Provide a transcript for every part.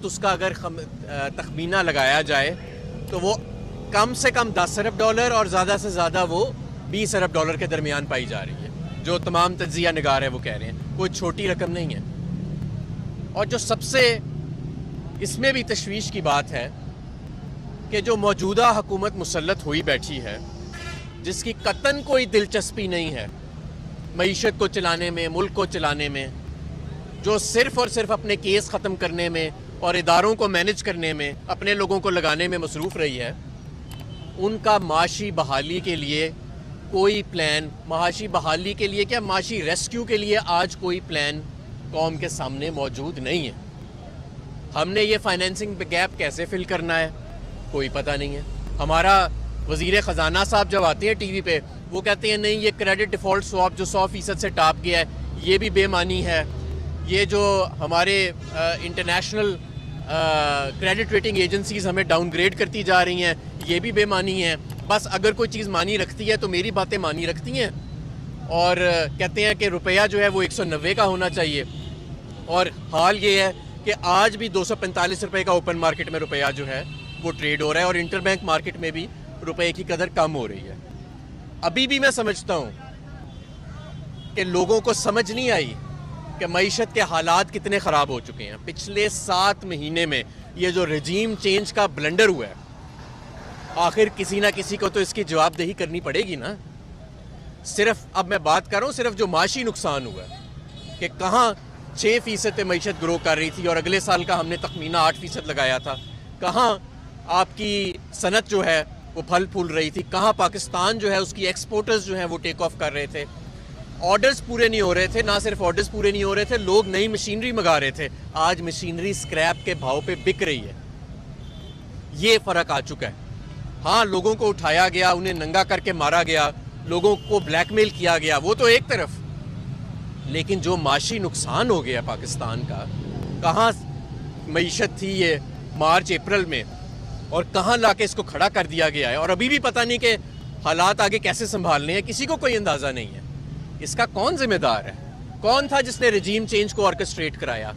उसका अगर तखमीना लगाया जाए तो वो कम से कम 10 अरब डॉलर और ज़्यादा से ज़्यादा वो 20 अरब डॉलर के दरमियान पाई जा रही है, जो तमाम तज्जिया निगार है वो कह रहे हैं। कोई छोटी रकम नहीं है। और जो सबसे इसमें भी तशवीश की बात है कि जो मौजूदा हुकूमत मुसल्लत हुई बैठी है, जिसकी कतन कोई दिलचस्पी नहीं है मईशत को चलाने में, मुल्क को चलाने में, जो सिर्फ़ और सिर्फ अपने केस ख़त्म करने में और इदारों को मैनेज करने में, अपने लोगों को लगाने में मसरूफ़ रही है, उनका माशी बहाली के लिए कोई प्लान, माशी बहाली के लिए क्या, माशी रेस्क्यू के लिए आज कोई प्लान कौम के सामने मौजूद नहीं है। हमने ये फाइनेंसिंग गैप कैसे फिल करना है कोई पता नहीं है। हमारा वज़ीर ख़जाना साहब जब आते हैं टीवी पे, वो कहते हैं नहीं, ये क्रेडिट डिफ़ॉल्ट स्वैप जो 100% से टॉप गया है, ये भी बेमानी है। ये जो हमारे इंटरनेशनल क्रेडिट रेटिंग एजेंसीज़ हमें डाउनग्रेड करती जा रही हैं, ये भी बेमानी है। बस अगर कोई चीज़ मानी रखती है तो मेरी बातें मानी रखती हैं, और कहते हैं कि रुपया जो है वो 190 का होना चाहिए। और हाल ये है कि आज भी 245 रुपये का ओपन मार्केट में रुपया जो है वो ट्रेड हो रहा है, और इंटरबैंक मार्केट में भी रुपये की कदर कम हो रही है। अभी भी मैं समझता हूँ कि लोगों को समझ नहीं आई कि मईशत के हालात कितने ख़राब हो चुके हैं। पिछले 7 महीने में ये जो रजीम चेंज का ब्लंडर हुआ है, आखिर किसी ना किसी को तो इसकी जवाबदेही करनी पड़ेगी ना। सिर्फ अब मैं बात कर रहा हूँ सिर्फ जो माशी नुकसान हुआ है कि कहाँ 6% पे मईशत ग्रो कर रही थी और अगले साल का हमने तखमीना 8% लगाया था, कहाँ आपकी सनत जो है वो फल फूल रही थी, कहाँ पाकिस्तान जो है उसकी एक्सपोर्टर्स जो हैं वो टेक ऑफ कर रहे थे, ऑर्डर्स पूरे नहीं हो रहे थे। ना सिर्फ ऑर्डर्स पूरे नहीं हो रहे थे, लोग नई मशीनरी मंगा रहे थे। आज मशीनरी स्क्रैप के भाव पे बिक रही है। ये फ़र्क आ चुका है। हाँ, लोगों को उठाया गया, उन्हें नंगा करके मारा गया, लोगों को ब्लैकमेल किया गया, वो तो एक तरफ, लेकिन जो माशी नुकसान हो गया पाकिस्तान का, कहाँ मईशत थी ये मार्च अप्रैल में और कहाँ लाके इसको खड़ा कर दिया गया है, और अभी भी पता नहीं कि हालात आगे कैसे संभालने हैं, किसी को कोई अंदाज़ा नहीं है। इसका कौन जिम्मेदार है? कौन था जिसने रजीम चेंज को ऑर्केस्ट्रेट कराया?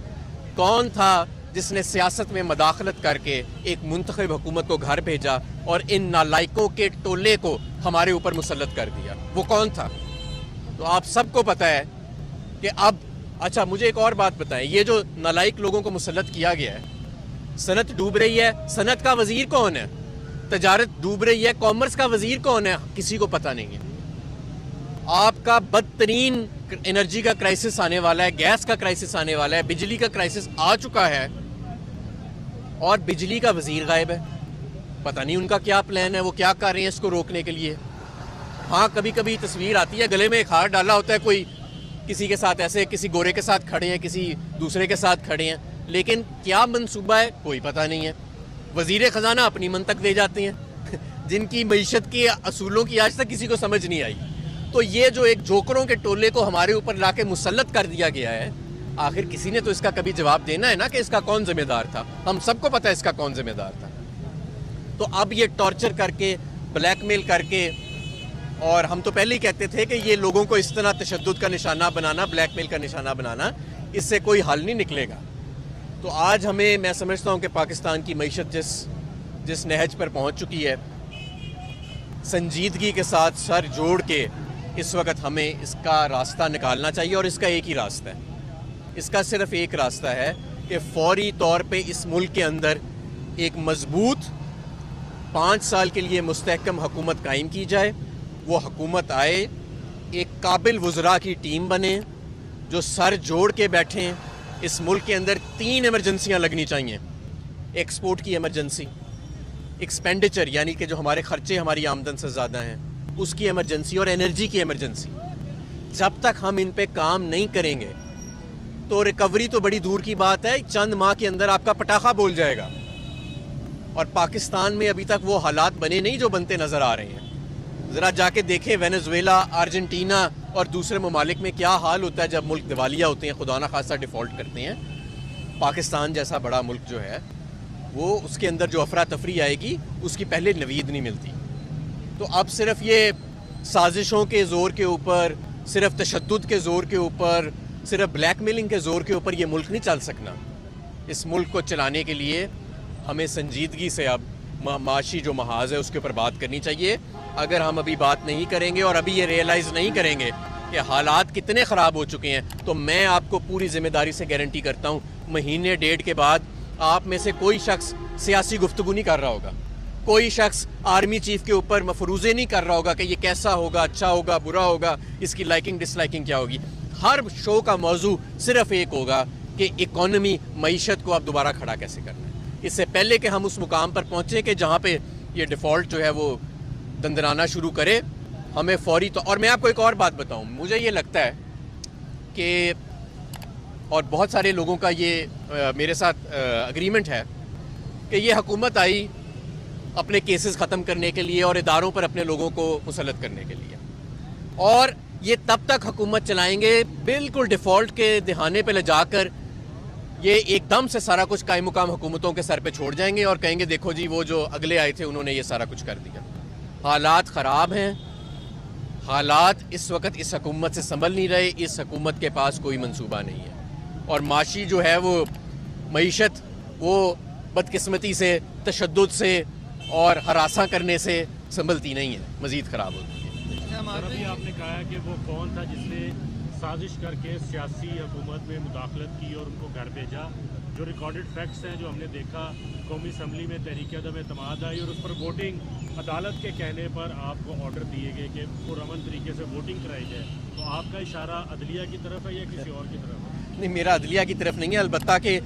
कौन था जिसने सियासत में मदाखलत करके एक मुंतखब हुकूमत को घर भेजा और इन नालायकों के टोले को हमारे ऊपर मुसल्लत कर दिया? वो कौन था? तो आप सबको पता है कि अब, अच्छा मुझे एक और बात बताएं, ये जो नालायक लोगों को मुसल्लत किया गया है, सनत डूब रही है, सनत का वजीर कौन है? तजारत डूब रही है, कॉमर्स का वजीर कौन है? किसी को पता नहीं है। आपका बदतरीन एनर्जी का क्राइसिस आने वाला है, गैस का क्राइसिस आने वाला है, बिजली का क्राइसिस आ चुका है, और बिजली का वजीर गायब है। पता नहीं उनका क्या प्लान है, वो क्या कर रहे हैं इसको रोकने के लिए। हाँ, कभी कभी तस्वीर आती है, गले में एक हार डाला होता है, कोई किसी के साथ ऐसे, किसी गोरे के साथ खड़े हैं, किसी दूसरे के साथ खड़े हैं, लेकिन क्या मंसूबा है कोई पता नहीं है। वजीर ख़जाना अपनी मंतक दे जाते हैं जिनकी मईशत के असूलों की आज तक किसी को समझ नहीं आई। तो ये जो एक जोकरों के टोले को हमारे ऊपर लाके मुसल्लत कर दिया गया है, आखिर किसी ने तो इसका कभी जवाब देना है ना कि इसका कौन जिम्मेदार था। हम सबको पता है इसका कौन जिम्मेदार था। तो अब ये टॉर्चर करके, ब्लैकमेल करके, और हम तो पहले ही कहते थे कि ये लोगों को इस तरह तशद्दुद का निशाना बनाना, ब्लैकमेल का निशाना बनाना, इससे कोई हल नहीं निकलेगा। तो आज हमें, मैं समझता हूँ कि पाकिस्तान की मईशत जिस नहज पर पहुँच चुकी है, संजीदगी के साथ सर जोड़ के इस वक्त हमें इसका रास्ता निकालना चाहिए। और इसका एक ही रास्ता है, इसका सिर्फ एक रास्ता है कि फौरी तौर पे इस मुल्क के अंदर एक मजबूत 5 साल के लिए मुस्तहकम हुकूमत कायम की जाए। वो हुकूमत आए, एक काबिल वज़रा की टीम बने जो सर जोड़ के बैठें। इस मुल्क के अंदर 3 इमरजेंसियाँ लगनी चाहिए। एक्सपोर्ट की इमरजेंसी, एक्सपेंडिचर यानी कि जो हमारे ख़र्चे हमारी आमदन से ज़्यादा हैं उसकी इमरजेंसी, और एनर्जी की इमरजेंसी। जब तक हम इन पे काम नहीं करेंगे तो रिकवरी तो बड़ी दूर की बात है, चंद माह के अंदर आपका पटाखा बोल जाएगा। और पाकिस्तान में अभी तक वो हालात बने नहीं जो बनते नज़र आ रहे हैं। ज़रा जाके देखें वेनेजुएला, अर्जेंटीना और दूसरे ममालिक में क्या हाल होता है जब मुल्क दिवालिया होते हैं, खुदा ना खासा डिफ़ॉल्ट करते हैं। पाकिस्तान जैसा बड़ा मुल्क जो है वो, उसके अंदर जो अफरा तफरी आएगी उसकी पहले नवीद नहीं मिलती। तो अब सिर्फ ये साजिशों के ज़ोर के ऊपर, सिर्फ तशद्दुद के ज़ोर के ऊपर, सिर्फ ब्लैकमेलिंग के ज़ोर के ऊपर ये मुल्क नहीं चल सकना। इस मुल्क को चलाने के लिए हमें संजीदगी से अब माशी जो महाज है उसके ऊपर बात करनी चाहिए। अगर हम अभी बात नहीं करेंगे और अभी ये रियलाइज़ नहीं करेंगे कि हालात कितने ख़राब हो चुके हैं, तो मैं आपको पूरी ज़िम्मेदारी से गारंटी करता हूँ महीने डेढ़ के बाद आप में से कोई शख्स सियासी गुफ्तगू नहीं कर रहा होगा, कोई शख्स आर्मी चीफ के ऊपर मफरूज़े नहीं कर रहा होगा कि ये कैसा होगा, अच्छा होगा, बुरा होगा, इसकी लाइकिंग डिसलाइकिंग क्या होगी। हर शो का मौजू सिर्फ एक होगा कि इकॉनमी, मईशत को अब दोबारा खड़ा कैसे करना है। इससे पहले कि हम उस मुकाम पर पहुँचें कि जहाँ पे ये डिफ़ॉल्ट जो है वो दंदनाना शुरू करे, हमें फौरी तो। और मैं आपको एक और बात बताऊँ, मुझे ये लगता है कि, और बहुत सारे लोगों का ये मेरे साथ अग्रीमेंट है कि ये हुकूमत आई अपने केसेस ख़त्म करने के लिए और इदारों पर अपने लोगों को मुसल्लत करने के लिए, और ये तब तक हुकूमत चलाएंगे बिल्कुल डिफ़ॉल्ट के दहाने पे ले जाकर ये एकदम से सारा कुछ कायम मुकाम हुकूमतों के सर पे छोड़ जाएंगे और कहेंगे देखो जी वो जो अगले आए थे उन्होंने ये सारा कुछ कर दिया। हालात ख़राब हैं, हालात इस वक्त इस हुकूमत से संभल नहीं रहे, इस हुकूमत के पास कोई मंसूबा नहीं है, और माशी जो है वो मईशत वो बदकिस्मती से, तशद्दुद से और हरासा करने से संभलती नहीं है, मज़ीद ख़राब होती है। अभी आपने कहा कि वो कौन था जिसने साजिश करके सियासी हुकूमत में मुदाखलत की और उनको घर भेजा। जो रिकॉर्डेड फैक्ट्स हैं जो हमने देखा, कौमी असम्बली में तहरीक अदम एतमाद आई और उस पर वोटिंग अदालत के कहने पर आपको ऑर्डर दिए गए कि पुरअमन तरीके से वोटिंग कराई जाए, तो आपका इशारा अदलिया की तरफ है या किसी और की तरफ है? नहीं, मेरा अदलिया की तरफ नहीं है, अलबत्ता कि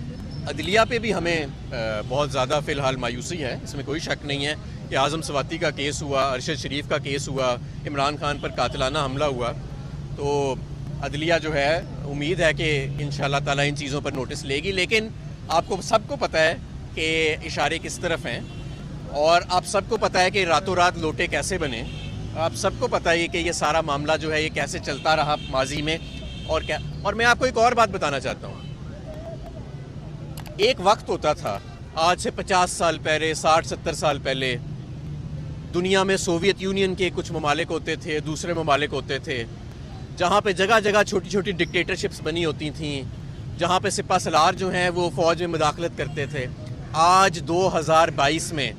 अदलिया पे भी हमें बहुत ज़्यादा फ़िलहाल मायूसी है, इसमें कोई शक नहीं है कि आज़म सवाती का केस हुआ, अरशद शरीफ का केस हुआ, इमरान खान पर कातिलाना हमला हुआ, तो अदलिया जो है उम्मीद है कि इंशाअल्लाह ताला इन चीज़ों पर नोटिस लेगी। लेकिन आपको सबको पता है कि इशारे किस तरफ हैं, और आप सबको पता है कि रातों रात लोटे कैसे बने, आप सबको पता है कि ये सारा मामला जो है ये कैसे चलता रहा माजी में, और क्या। और मैं आपको एक और बात बताना चाहता हूँ, एक वक्त होता था आज से 50 साल पहले, 60-70 साल पहले, दुनिया में सोवियत यूनियन के कुछ ममालिक होते थे, दूसरे ममालिक होते थे, जहाँ पे जगह जगह छोटी छोटी डिक्टेटरशिप्स बनी होती थी, जहाँ पे सिपा सलार जो हैं वो फ़ौज में मुदाखलत करते थे। आज 2022 में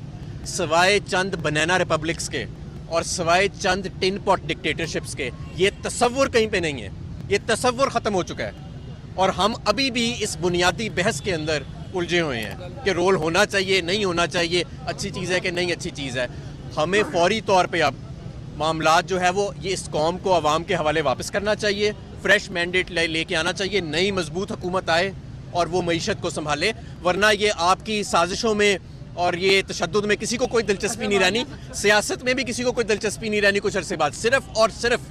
सवाए चंद बनाना रिपब्लिक्स के और सवाए चंद टिन पॉट डिक्टेटरशिप्स के ये तसव्वुर कहीं पे नहीं है, ये तसव्वुर ख़त्म हो चुका है, और हम अभी भी इस बुनियादी बहस के अंदर उलझे हुए हैं कि रोल होना चाहिए, नहीं होना चाहिए, अच्छी चीज़ है कि नहीं अच्छी चीज़ है। हमें फौरी तौर पे अब मामलात जो है वो ये इस कौम को अवाम के हवाले वापस करना चाहिए, फ्रेश मैंडेट लेके आना चाहिए, नई मजबूत हुकूमत आए और वो मईशत को संभाले, वरना ये आपकी साजिशों में और ये तशद्दुद में किसी को कोई दिलचस्पी नहीं रहनी, सियासत में भी किसी को कोई दिलचस्पी नहीं रहनी कुछ अरसे बाद, सिर्फ और सिर्फ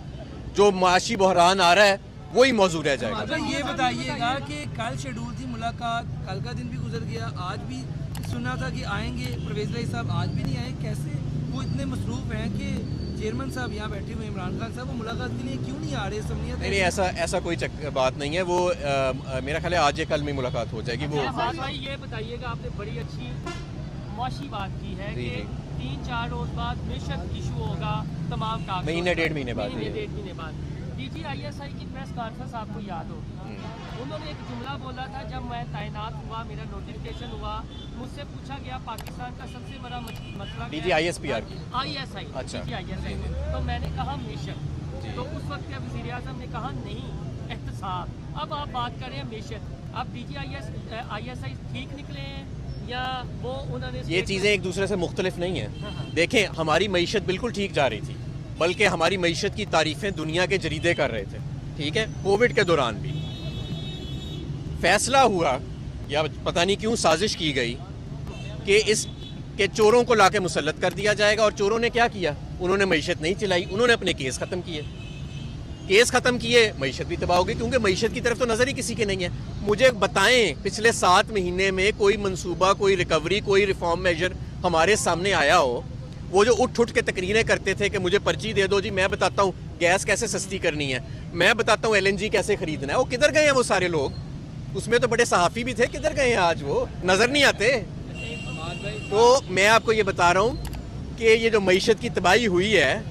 जो माशी बहरान आ रहा है वही मौजूद रह जाएगा। तो ये बताइएगा कि कल शेड्यूल थी मुलाकात, कल का दिन भी गुजर गया, आज भी सुना था कि आएंगे परवेज़ रईस साहब, आज भी नहीं आए, कैसे? वो इतने मसरूफ़ हैं कि चेयरमैन साहब यहाँ बैठे हुए, इमरान खान साहब, वो मुलाकात के लिए क्यों नहीं आ रहे? समझिए नहीं, ऐसा कोई बात नहीं है, वो मेरा ख्याल है आज या कल में मुलाकात हो जाएगी। वो भाई ये बताइएगा, आपने बड़ी अच्छी मौशी बात की है कि 3-4 रोज बाद मिशन इशू होगा, तमाम कागजात महीने डेढ़ महीने बाद DGISI की प्रेस कॉन्फ्रेंस आपको याद होगी, उन्होंने एक जुमला बोला था, जब मैं तैनात हुआ, मेरा नोटिफिकेशन हुआ, मुझसे पूछा गया पाकिस्तान का सबसे बड़ा मसला DGISPR ISI, अच्छा। DGISI, तो मैंने कहा मिशन, तो उस वक्त के वज़ीर आज़म ने कहा नहीं एहतसाब। अब आप बात करें मिशन, अब DGISI ठीक निकले हैं या वो उन्होंने, ये चीज़ें एक दूसरे से मुख्तलिफ नहीं हैं। देखें, हमारी मईशत बिल्कुल ठीक जा रही थी, बल्कि हमारी मईशत की तारीफ़ें दुनिया के जरीदे कर रहे थे, ठीक है। कोविड के दौरान भी फैसला हुआ या पता नहीं क्यों साजिश की गई कि इस के चोरों को लाके मुसल्लत कर दिया जाएगा, और चोरों ने क्या किया? उन्होंने मईशत नहीं चलाई, उन्होंने अपने केस ख़त्म किए, केस ख़त्म किए, मईशत भी तबाह हो गई, क्योंकि मईशत की तरफ तो नज़र ही किसी के नहीं है। मुझे बताएं पिछले 7 महीने में कोई मंसूबा, कोई रिकवरी, कोई रिफॉर्म मेजर हमारे सामने आया हो? वो जो उठ के तकरीरें करते थे कि मुझे पर्ची दे दो जी, मैं बताता हूँ गैस कैसे सस्ती करनी है, मैं बताता हूँ LNG कैसे ख़रीदना है, वो किधर गए हैं वो सारे लोग? उसमें तो बड़े सहाफ़ी भी थे, किधर गए हैं आज? वो नज़र नहीं आते। तो मैं आपको ये बता रहा हूँ कि ये जो मईशत की तबाही हुई है,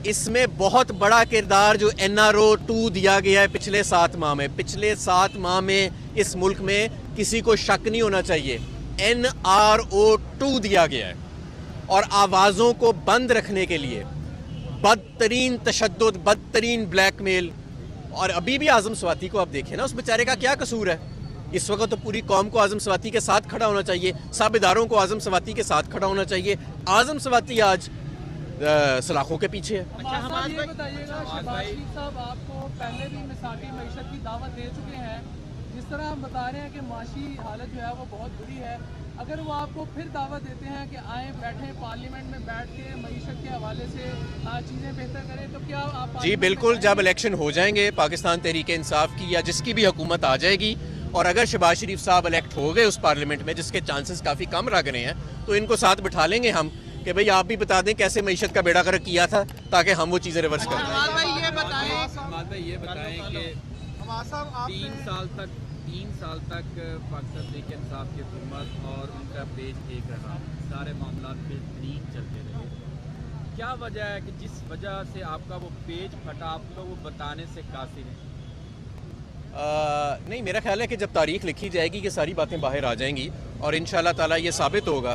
इसमें बहुत बड़ा किरदार जो NRO 2 दिया गया है पिछले 7 माह में, पिछले 7 माह में इस मुल्क में किसी को शक नहीं होना चाहिए, NRO2 दिया गया है और आवाज़ों को बंद रखने के लिए बदतरीन तशद्दुद, बदतरीन ब्लैकमेल। और अभी भी आज़म स्वाति को आप देखें ना, उस बेचारे का क्या कसूर है? इस वक्त तो पूरी कौम को आज़म स्वाति के साथ खड़ा होना चाहिए, सब इदारों को आज़म स्वाति के साथ खड़ा होना चाहिए। आज़म स्वाति आज सलाखों के पीछे है। अच्छा, हम ये बताइएगा, शहबाज शरीफ साहब आपको पहले भी मिसाकी मईशत की दावत दे चुके हैं, जिस तरह हम बता रहे हैं कि माशी हालत जो है वो बहुत बुरी है, अगर वो आपको फिर दावत देते हैं कि आए बैठें पार्लियामेंट में बैठ के मईशत के हवाले से चीज़ें बेहतर करें, तो क्या आप? जी बिल्कुल, जब इलेक्शन हो जाएंगे पाकिस्तान तहरीक इंसाफ की या जिसकी भी हुकूमत आ जाएगी और अगर शहबाज शरीफ साहब इलेक्ट हो गए उस पार्लियामेंट में, जिसके चांसेस काफ़ी कम लग रहे हैं, तो इनको साथ बिठा लेंगे हम कि भाई आप भी बता दें कैसे मईशत का बेड़ा गर्क किया था, ताकि हम वो चीज़ें रिवर्स कर दें। भाई ये बताएं कि 3 साल तक पाकिस्तान तहरीक इंसाफ की हुकूमत और उनका पेज एक रहा, सारे मामला बेहतरीन चलते रहे, क्या वजह है कि जिस वजह से आपका वो पेज फटा, आप लोग वो बताने से कासिर हैं? नहीं, मेरा ख्याल है कि जब तारीख लिखी जाएगी कि सारी बातें बाहर आ जाएंगी और इंशाल्लाह ताला ये साबित होगा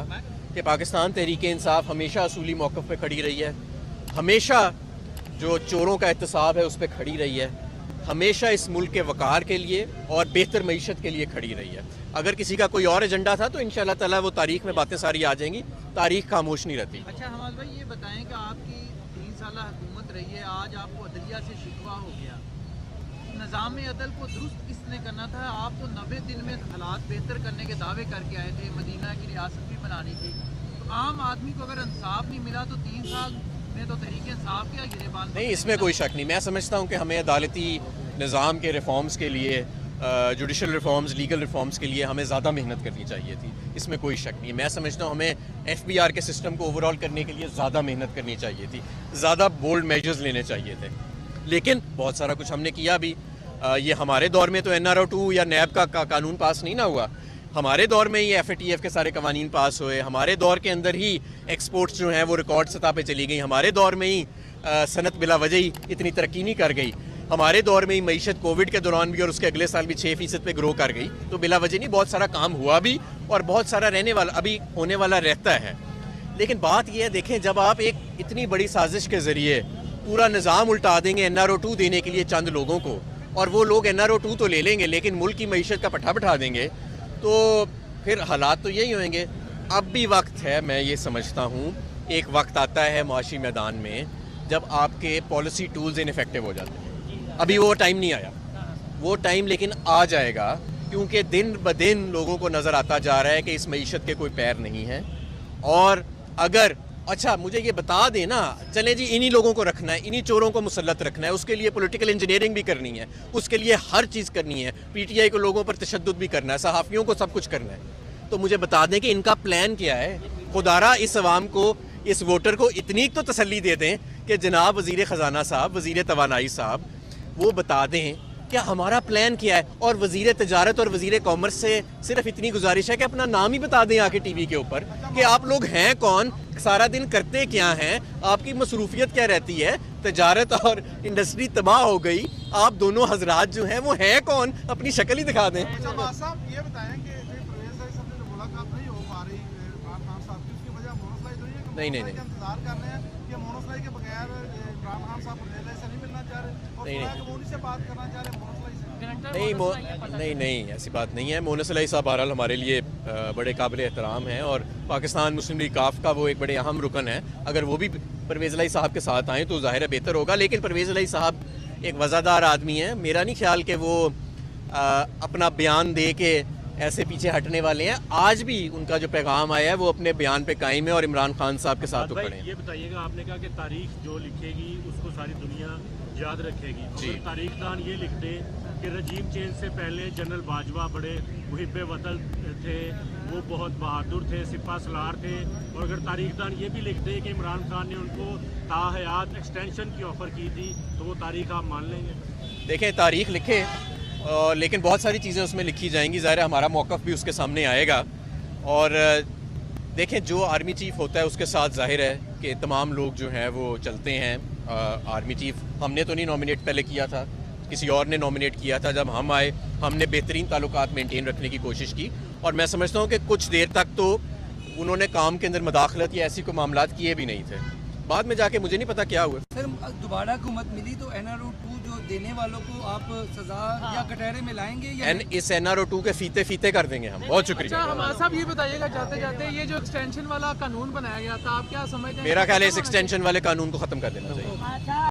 कि पाकिस्तान तहरीक इंसाफ हमेशा असूली मौक़िफ़ पे खड़ी रही है, हमेशा जो चोरों का एहतसाब है उस पर खड़ी रही है, हमेशा इस मुल्क के वक़ार के लिए और बेहतर मईशत के लिए खड़ी रही है। अगर किसी का कोई और एजेंडा था तो इंशाल्लाह ताला वो तारीख में बातें सारी आ जाएंगी, तारीख खामोश नहीं रहती। अच्छा हमाद भाई ये बताएं कि आपकी 3 साल हुकूमत रही है, आज आपको अदलिया से शिकवा हो गया, निज़ाम अदल को दुरुस्त किसने करना था? आप तो 90 दिन में हालात बेहतर करने के दावे करके आए थे, मदीना की रियासत भी बनानी थी, तो आम आदमी को अगर इंसाफ नहीं मिला तो 3 साल में तो तहरीक इंसाफ क्या गिरेबान? नहीं, इसमें कोई शक नहीं। मैं समझता हूँ कि हमें अदालती निज़ाम के रिफॉर्म्स के लिए, जुडिशल रिफॉर्म्स, लीगल रिफॉर्म्स के लिए हमें ज़्यादा मेहनत करनी चाहिए थी, इसमें कोई शक नहीं। मैं समझता हूँ हमें FBR के सिस्टम को ओवरऑल करने के लिए ज़्यादा मेहनत करनी चाहिए थी, ज़्यादा बोल्ड मेजर्स लेने चाहिए थे, लेकिन बहुत सारा कुछ हमने किया भी। ये हमारे दौर में तो NRO2 या नैब का कानून पास नहीं ना हुआ, हमारे दौर में ही FATF के सारे कवानीन पास हुए, हमारे दौर के अंदर ही एक्सपोर्ट्स जो हैं वो रिकॉर्ड सतह पे चली गई, हमारे दौर में ही सनत बिला वजह ही इतनी तरक्की नहीं कर गई, हमारे दौर में ही मईशत कोविड के दौरान भी और उसके अगले साल भी 6% पे ग्रो कर गई, तो बिला वजह नहीं बहुत सारा काम हुआ भी और बहुत सारा रहने वाला अभी होने वाला रहता है। लेकिन बात यह है, देखें, जब आप एक इतनी बड़ी साजिश के ज़रिए पूरा निज़ाम उल्टा देंगे NRO2 देने के लिए चंद लोगों को, और वो लोग NRO2 तो ले लेंगे लेकिन मुल्क की मईशत का पट्टा बिठा देंगे, तो फिर हालात तो यही होंगे। अब भी वक्त है, मैं ये समझता हूँ एक वक्त आता है माशी मैदान में जब आपके पॉलिसी टूल्स इनफेक्टिव हो जाते हैं। अभी वो टाइम नहीं आया, वो टाइम लेकिन आ जाएगा, क्योंकि दिन ब दिन लोगों को नज़र आता जा रहा है कि इस मईशत के कोई पैर नहीं है। और अगर अच्छा मुझे ये बता दें ना, चले जी इन्हीं लोगों को रखना है, इन्हीं चोरों को मुसल्लत रखना है, उसके लिए पॉलिटिकल इंजीनियरिंग भी करनी है, उसके लिए हर चीज़ करनी है, PTI को लोगों पर तशद्दुद भी करना है, सहाफ़ियों को सब कुछ करना है, तो मुझे बता दें कि इनका प्लान क्या है। खुदारा इस अवाम को, इस वोटर को इतनी तो तसल्ली दे दें कि जनाब वज़ीर ख़जाना साहब, वज़ीर तवानाई साहब वो बता दें क्या हमारा प्लान क्या है। और वज़ीर तजारत और वज़ीर कॉमर्स से सिर्फ इतनी गुजारिश है कि अपना नाम ही बता दें आके TV के ऊपर कि आप लोग हैं कौन, सारा दिन करते क्या हैं, आपकी मसरूफियत क्या रहती है। तजारत और इंडस्ट्री तबाह हो गई, आप दोनों हजरात जो हैं वो हैं कौन, अपनी शक्ल ही दिखा दें। साहब ये बताएं कि परवेज़ साहब ने जो मुलाकात नहीं हो पा रही इमरान खान साहब की, उसकी वजह मोनोसलाई तो नहीं है कि इंतजार कर रहे हैं कि मोनोसलाई के बगैर इमरान खान साहब परवेज़ से नहीं मिलना चाह रहे और कमोनी से बात करना चाह रहे हैं, मोनोसलाई से नहीं, ऐसी बात नहीं है। मोनसलाई साहब बहरहाल हमारे लिए बड़े काबिल एहतराम हैं और पाकिस्तान मुस्लिम लीग काफ का वो एक बड़े अहम रुकन है। अगर वो भी परवेज़ लाई साहब के साथ आएँ तो ज़ाहिर है बेहतर होगा, लेकिन परवेज़ लाई साहब एक वज़ादार आदमी है, मेरा नहीं ख्याल कि वो अपना बयान दे के ऐसे पीछे हटने वाले हैं। आज भी उनका जो पैगाम आया है वो अपने बयान पे कायम है और इमरान खान साहब के साथ खड़े हैं। ये बताइएगा, आपने कहा कि तारीख जो लिखेगी उसको सारी दुनिया याद रखेगी, अगर तारीखदान ये लिख दे कि रजीम चेंज से पहले जनरल बाजवा बड़े मुहिब वतन थे, वो बहुत बहादुर थे, सिपा सलार थे, और अगर तारीखदान ये भी लिख दे कि इमरान खान ने उनको ताहयात एक्सटेंशन की ऑफ़र की थी, तो वो तारीख आप मान लेंगे? देखें, तारीख लिखे लेकिन बहुत सारी चीज़ें उसमें लिखी जाएंगी, ज़ाहिर है हमारा मौक़िफ़ भी उसके सामने आएगा। और देखें, जो आर्मी चीफ़ होता है उसके साथ ज़ाहिर है कि तमाम लोग जो हैं वो चलते हैं। आर्मी चीफ़ हमने तो नहीं नॉमिनेट पहले किया था, किसी और ने नॉमिनेट किया था। जब हम आए हमने बेहतरीन ताल्लुकात मेंटेन रखने की कोशिश की, और मैं समझता हूँ कि कुछ देर तक तो उन्होंने काम के अंदर मदाखलत या ऐसी कोई मामलात किए भी नहीं थे। बाद में जाके मुझे नहीं पता क्या हुआ। सर दोबारा हुकूमत मिली तो NRO 2 जो देने वालों को आप सजा या कटहरे में लाएंगे या इस NRO 2 के फीते फीते कर देंगे हम। बहुत शुक्रिया। अच्छा हमारा साहब ये बताइएगा जाते जाते ये जो एक्सटेंशन वाला कानून बनाया गया था आप क्या समझते हैं? मेरा ख्याल है इस एक्सटेंशन वाले कानून को ख़त्म कर देना चाहिए।